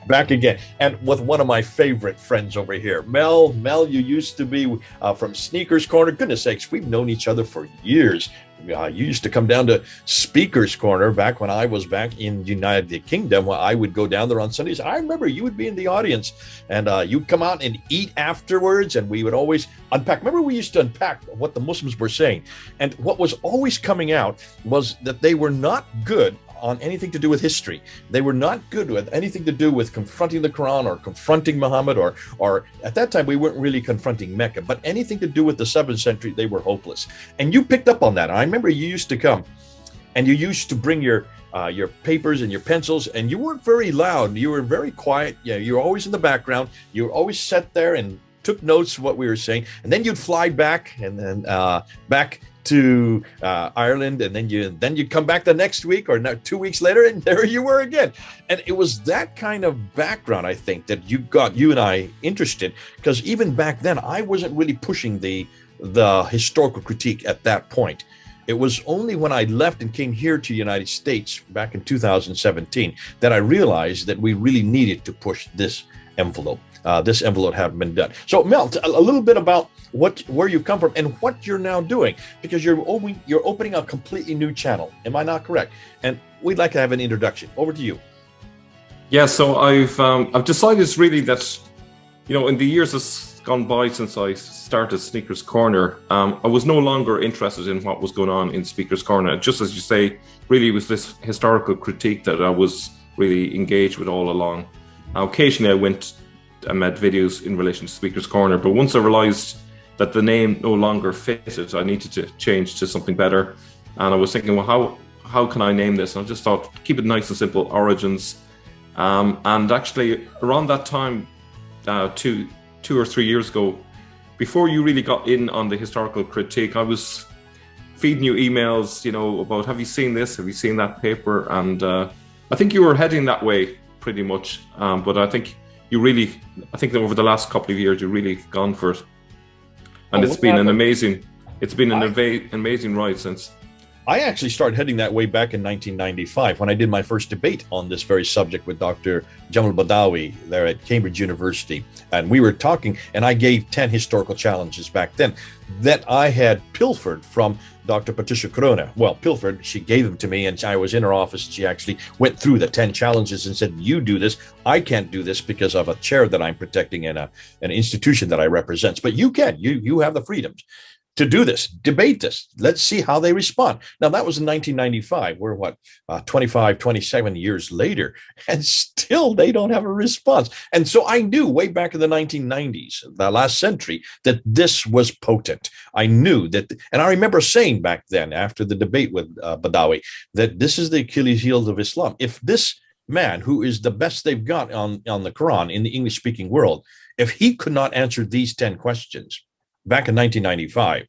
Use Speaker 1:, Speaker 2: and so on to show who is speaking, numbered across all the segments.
Speaker 1: Back again, and with one of my favorite friends over here, Mel. Mel, you used to be from Sneakers Corner. Goodness sakes, we've known each other for years. You used to come down to Speakers Corner back when I was back in the United Kingdom. I would go down there on Sundays. I remember you would be in the audience, and you'd come out and eat afterwards, and we would always unpack. Remember, we used to unpack what the Muslims were saying, and what was always coming out was that they were not good on anything to do with history. They were not good with anything to do with confronting the Quran or confronting Muhammad, or at that time we weren't really confronting Mecca, but anything to do with the 7th century, they were hopeless. And you picked up on that. I remember you used to come and you used to bring your papers and your pencils, and you weren't very loud. You were very quiet. Yeah, you were always in the background. You were always sat there and took notes of what we were saying, and then you'd fly back and then back to Ireland, and then you'd come back the next week or 2 weeks later, and there you were again. And it was that kind of background, I think, that you and I interested, because even back then I wasn't really pushing the historical critique at that point. It was only when I left and came here to the United States back in 2017 that I realized that we really needed to push this envelope. This envelope hadn't been done. So Mel, a little bit about where you've come from and what you're now doing, because you're opening a completely new channel. Am I not correct? And we'd like to have an introduction. Over to you.
Speaker 2: Yeah, so I've decided really that, in the years that's gone by since I started Sneakers Corner, I was no longer interested in what was going on in Speakers Corner. Just as you say, really it was this historical critique that I was really engaged with all along. Occasionally I went and made videos in relation to Speakers Corner, but once I realized that the name no longer fitted, I needed to change to something better. And I was thinking, well, how can I name this? And I just thought, keep it nice and simple, Origins. And actually, around that time, 2 or 3 years ago, before you really got in on the historical critique, I was feeding you emails, about, have you seen this? Have you seen that paper? And I think you were heading that way pretty much. But I think that over the last couple of years, you've really gone for it. And it's been an amazing ride since.
Speaker 1: I actually started heading that way back in 1995 when I did my first debate on this very subject with Dr. Jamal Badawi there at Cambridge University. And we were talking, and I gave 10 historical challenges back then that I had pilfered from Dr. Patricia Corona. Well, pilfered, she gave them to me, and I was in her office, and she actually went through the 10 challenges and said, you do this. I can't do this because of a chair that I'm protecting in an institution that I represent. But you can. You have the freedoms to do this, debate this. Let's see how they respond. Now, that was in 1995. We're 25, 27 years later, and still they don't have a response. And so I knew way back in the 1990s, the last century, that this was potent. I knew that, and I remember saying back then, after the debate with Badawi, that this is the Achilles heel of Islam. If this man, who is the best they've got on the Quran in the English-speaking world, if he could not answer these 10 questions back in 1995,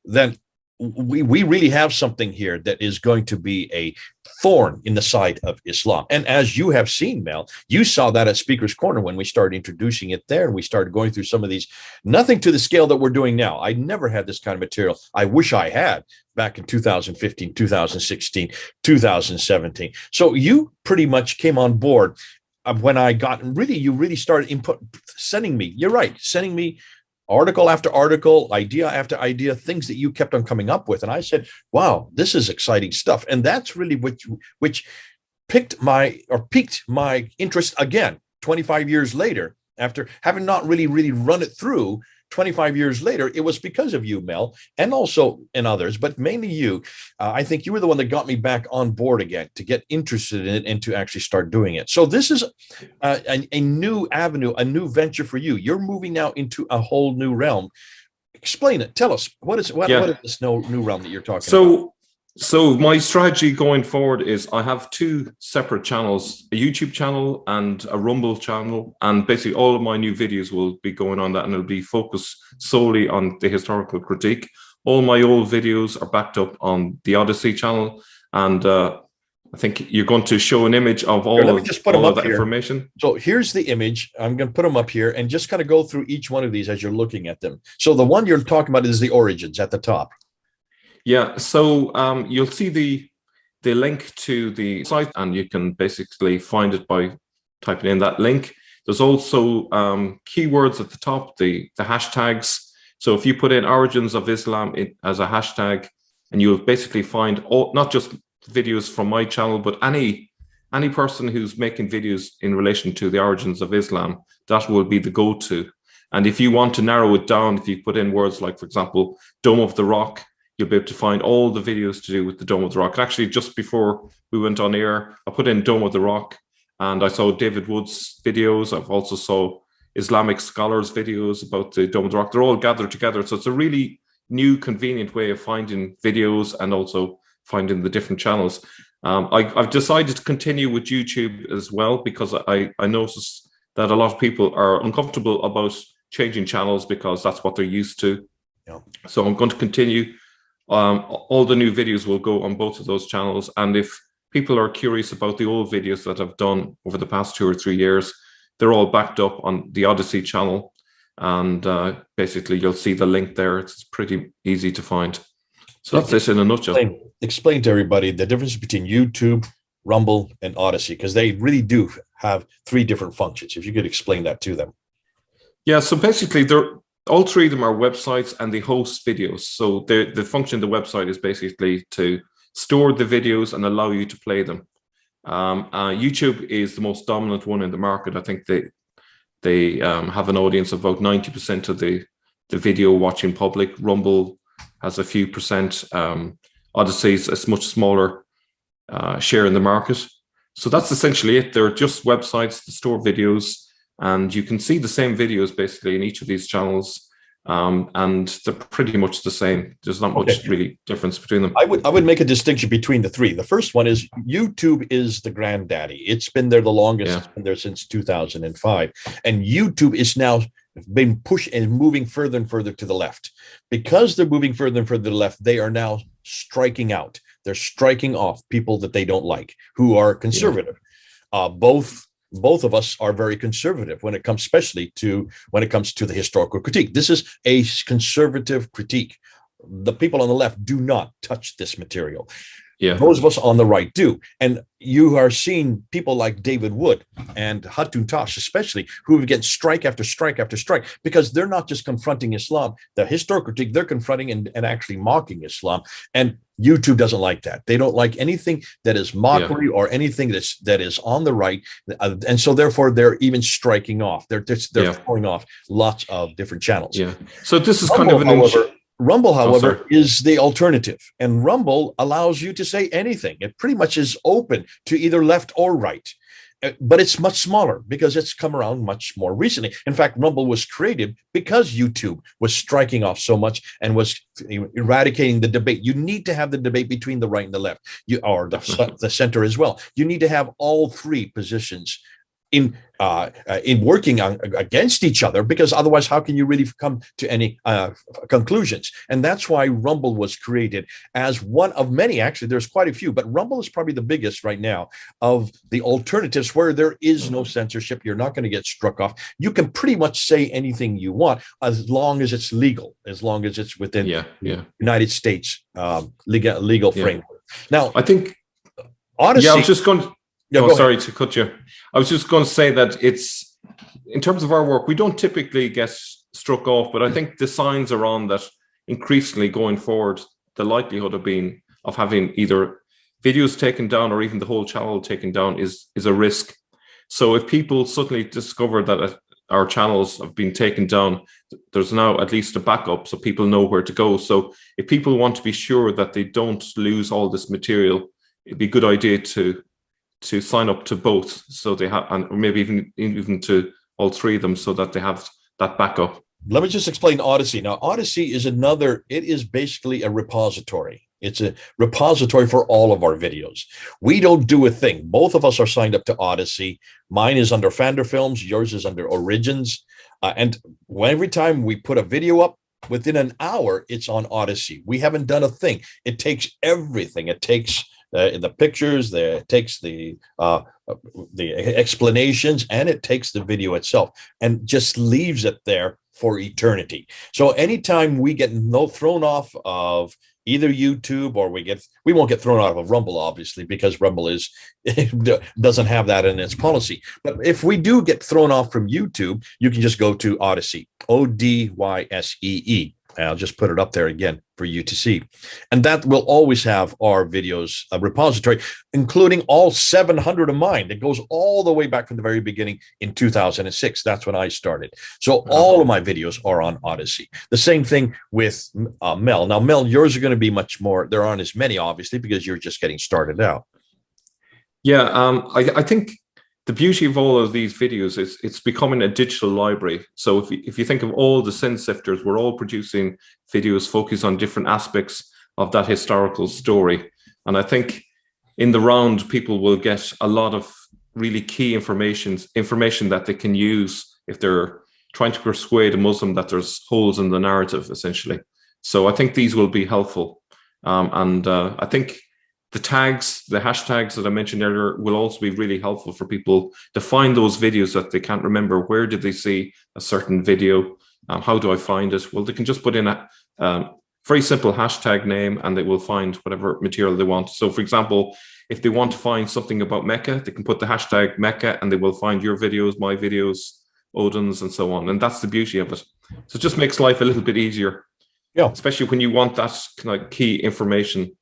Speaker 1: then we really have something here that is going to be a thorn in the side of Islam. And as you have seen, Mel, you saw that at Speaker's Corner when we started introducing it there, and we started going through some of these, nothing to the scale that we're doing now. I never had this kind of material. I wish I had back in 2015, 2016, 2017. So you pretty much came on board when I got, you really started sending me article after article, idea after idea, things that you kept on coming up with. And I said, wow, this is exciting stuff. And that's really which piqued my interest again, 25 years later, after having not really run it through. 25 years later, it was because of you, Mel, and also in others, but mainly you. I think you were the one that got me back on board again to get interested in it and to actually start doing it. So this is a new avenue, a new venture for you. You're moving now into a whole new realm. Explain it. Tell us, what is this new realm that you're talking about?
Speaker 2: So my strategy going forward is I have 2 separate channels, a YouTube channel and a Rumble channel. And basically all of my new videos will be going on that, and it'll be focused solely on the historical critique. All my old videos are backed up on the Odyssey channel. And I think you're going to show an image of all of that information.
Speaker 1: So here's the image. I'm going to put them up here and just kind of go through each one of these as you're looking at them. So the one you're talking about is the Origins at the top.
Speaker 2: Yeah, so you'll see the link to the site, and you can basically find it by typing in that link. There's also keywords at the top, the hashtags. So if you put in origins of Islam as a hashtag, and you'll basically find not just videos from my channel, but any person who's making videos in relation to the origins of Islam, that will be the go-to. And if you want to narrow it down, if you put in words like, for example, Dome of the Rock, you'll be able to find all the videos to do with the Dome of the Rock. And actually, just before we went on air, I put in Dome of the Rock, and I saw David Wood's videos. I've also saw Islamic scholars' videos about the Dome of the Rock. They're all gathered together. So it's a really new, convenient way of finding videos and also finding the different channels. I've decided to continue with YouTube as well, because I noticed that a lot of people are uncomfortable about changing channels because that's what they're used to.
Speaker 1: Yeah.
Speaker 2: So I'm going to continue. All the new videos will go on both of those channels. And if people are curious about the old videos that I've done over the past 2 or 3 years, they're all backed up on the Odyssey channel. And basically, you'll see the link there. It's pretty easy to find. So that's it in a nutshell.
Speaker 1: Explain to everybody the difference between YouTube, Rumble, and Odyssey, because they really do have 3 different functions. If you could explain that to them.
Speaker 2: Yeah, so basically, all 3 of them are websites, and they host videos. So the function of the website is basically to store the videos and allow you to play them. YouTube is the most dominant one in the market. I think they have an audience of about 90% of the video watching public. Rumble has a few percent. Odyssey is a much smaller share in the market. So that's essentially it. They're just websites to store videos, and you can see the same videos basically in each of these channels. And they're pretty much the same. There's not much really difference between them.
Speaker 1: I would make a distinction between the 3. The first one is YouTube is the granddaddy. It's been there the longest. Yeah. It's been there since 2005. And YouTube is now been pushed and moving further and further to the left. Because they're moving further and further to the left, they are now striking out. They're striking off people that they don't like, who are conservative. Yeah. Both of us are very conservative when it comes, especially when it comes to the historical critique. This is a conservative critique. The people on the left do not touch this material. Yeah. Those of us on the right do. And you are seeing people like David Wood and Hatun Tash, especially, who get strike after strike after strike, because they're not just confronting Islam, the historical critique, they're confronting and actually mocking Islam. And YouTube doesn't like that. They don't like anything that is mockery or anything that is on the right. And so therefore, they're even striking off. They're throwing off lots of different channels.
Speaker 2: Yeah. So this is kind of an
Speaker 1: Rumble, however, is the alternative, and Rumble allows you to say anything. It pretty much is open to either left or right, but it's much smaller because it's come around much more recently. In fact, Rumble was created because YouTube was striking off so much and was eradicating the debate. You need to have the debate between the right and the left, or the center as well. You need to have all 3 positions in working against each other, because otherwise, how can you really come to any conclusions? And that's why Rumble was created as one of many. Actually, there's quite a few, but Rumble is probably the biggest right now of the alternatives where there is no censorship. You're not going to get struck off. You can pretty much say anything you want as long as it's legal, as long as it's within the United States legal framework. Now,
Speaker 2: I think
Speaker 1: Odyssey.
Speaker 2: Yeah, I was just going to. Sorry to cut you. I was just going to say that it's, in terms of our work, we don't typically get struck off, but I think the signs are on that increasingly going forward, the likelihood of having either videos taken down or even the whole channel taken down is a risk. So if people suddenly discover that our channels have been taken down, there's now at least a backup so people know where to go. So if people want to be sure that they don't lose all this material, it'd be a good idea to sign up to both, so they have, and maybe even to all 3 of them, so that they have that backup.
Speaker 1: Let me just explain Odyssey. Now, Odyssey is it is basically a repository. It's a repository for all of our videos. We don't do a thing. Both of us are signed up to Odyssey. Mine is under Fander Films. Yours is under Origins. And every time we put a video up, within an hour, it's on Odyssey. We haven't done a thing. It takes everything. It takes the pictures, it takes the explanations, and it takes the video itself and just leaves it there for eternity. So anytime we get thrown off of either YouTube, or we won't get thrown out of a Rumble, obviously, because Rumble doesn't have that in its policy. But if we do get thrown off from YouTube, you can just go to Odyssey, Odyssee. I'll just put it up there again for you to see. And that will always have our videos repository, including all 700 of mine. That goes all the way back from the very beginning in 2006. That's when I started. So all of my videos are on Odyssey. The same thing with Mel. Now, Mel, yours are going to be much more. There aren't as many, obviously, because you're just getting started out.
Speaker 2: Yeah, I think the beauty of all of these videos is it's becoming a digital library. So if you think of all the sin sifters, we're all producing videos focused on different aspects of that historical story. And I think in the round, people will get a lot of really key information that they can use if they're trying to persuade a Muslim that there's holes in the narrative, essentially. So I think these will be helpful. I think the hashtags that I mentioned earlier will also be really helpful for people to find those videos that they can't remember. Where did they see a certain video? How do I find it? Well, they can just put in a very simple hashtag name and they will find whatever material they want. So, for example, if they want to find something about Mecca, they can put the hashtag Mecca and they will find your videos, my videos, Odin's, and so on. And that's the beauty of it. So it just makes life a little bit easier. Yeah, especially when you want that kind of key information,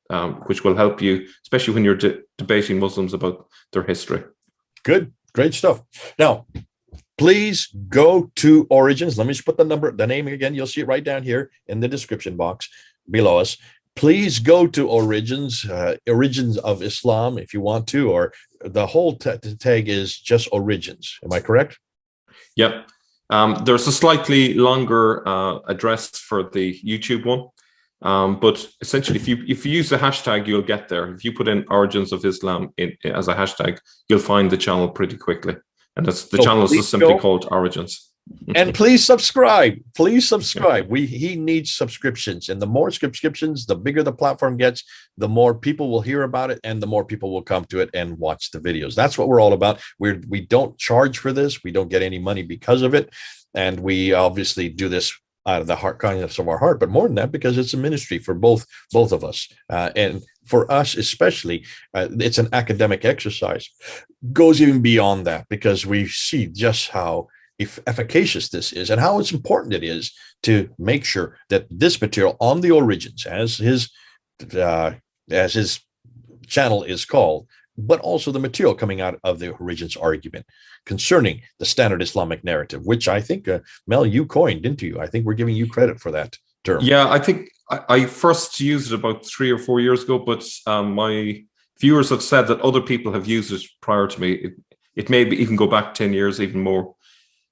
Speaker 2: which will help you, especially when you're debating Muslims about their history.
Speaker 1: Good, great stuff. Now, please go to Origins. Let me just put the name again. You'll see it right down here in the description box below us. Please go to Origins, Origins of Islam, if you want to, or the whole tag is just Origins. Am I correct?
Speaker 2: Yep. There's a slightly longer address for the YouTube one, but essentially, if you use the hashtag, you'll get there. If you put in Origins of Islam as a hashtag, you'll find the channel pretty quickly. And the channel is just simply called Origins.
Speaker 1: And please subscribe. Please subscribe. He needs subscriptions, and the more subscriptions, the bigger the platform gets, the more people will hear about it, and the more people will come to it and watch the videos. That's what we're all about. We don't charge for this. We don't get any money because of it, and we obviously do this out of the kindness of our heart. But more than that, because it's a ministry for both of us, and for us especially, it's an academic exercise. Goes even beyond that because we see just how efficacious this is and how it's important it is to make sure that this material on the Origins, as his channel is called, but also the material coming out of the Origins argument concerning the standard Islamic narrative, which I think, Mel, you coined, didn't you? I think we're giving you credit for that term.
Speaker 2: Yeah, I think I first used it about 3 or 4 years ago, but my viewers have said that other people have used it prior to me. It may even go back 10 years, even more.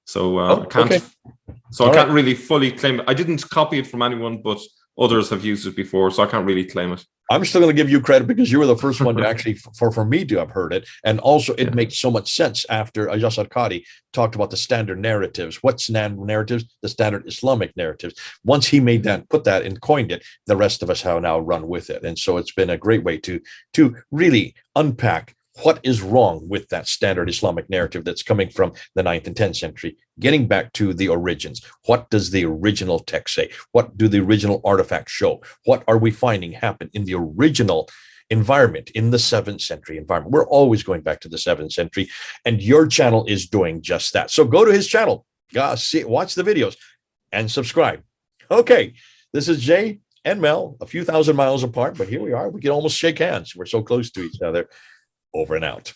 Speaker 2: So I can't really fully claim it. I didn't copy it from anyone, but others have used it before, so I can't really claim it.
Speaker 1: I'm still going to give you credit because you were the first one to actually, for me to have heard it. And also it makes so much sense after Yasser Qadi talked about the standard narratives. What standard narratives? The standard Islamic narratives. Once he made that, put that and coined it, the rest of us have now run with it. And so it's been a great way to really unpack what is wrong with that standard Islamic narrative that's coming from the 9th and 10th century, getting back to the origins. What does the original text say? What do the original artifacts show? What are we finding happen in the original environment, in the 7th century environment? We're always going back to the 7th century, and your channel is doing just that. So go to his channel, watch the videos, and subscribe. Okay, this is Jay and Mel, a few thousand miles apart, but here we are. We can almost shake hands. We're so close to each other. Over and out.